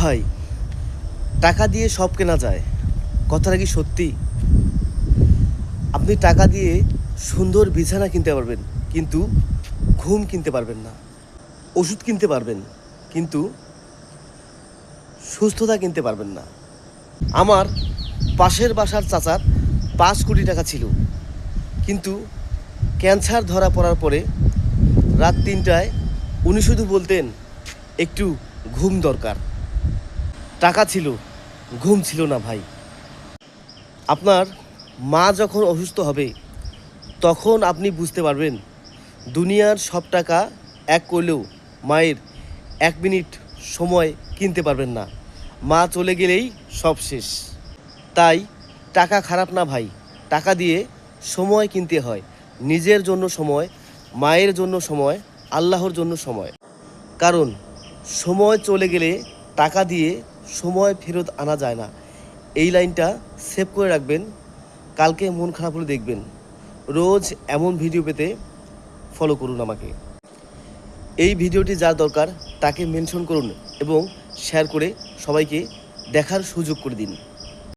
ভাই, টাকা দিয়ে সব কেনা যায়, কথাটা কি সত্যি? আপনি টাকা দিয়ে সুন্দর বিছানা কিনতে পারবেন, কিন্তু ঘুম কিনতে পারবেন না। ওষুধ কিনতে পারবেন, কিন্তু সুস্থতা কিনতে পারবেন না। আমার পাশের বাসার চাচার 5 কোটি টাকা ছিল, কিন্তু ক্যান্সার ধরা পড়ার পরে রাত 3টায় উনি শুধু বলতেন, একটু ঘুম দরকার। টাকা ছিল, ঘুম ছিল না ভাই। আপনার মা যখন অসুস্থ হবে, তখন আপনি বুঝতে পারবেন দুনিয়ার সব টাকা এক করলেও মায়ের 1 মিনিট সময় কিনতে পারবেন না। মা চলে গেলেই সব শেষ। তাই টাকা খারাপ না ভাই, টাকা দিয়ে সময় কিনতে হয়। নিজের জন্য সময়, মায়ের জন্য সময়, আল্লাহর জন্য সময়। কারণ সময় চলে গেলে টাকা দিয়ে সময় ফেরত আনা যায় না। এই লাইনটা সেভ করে রাখবেন, কালকে মন খারাপ হলে দেখবেন। রোজ এমন ভিডিও পেতে ফলো করুন আমাকে। এই ভিডিওটি যার দরকার তাকে মেনশন করুন এবং শেয়ার করে সবাইকে দেখার সুযোগ করে দিন।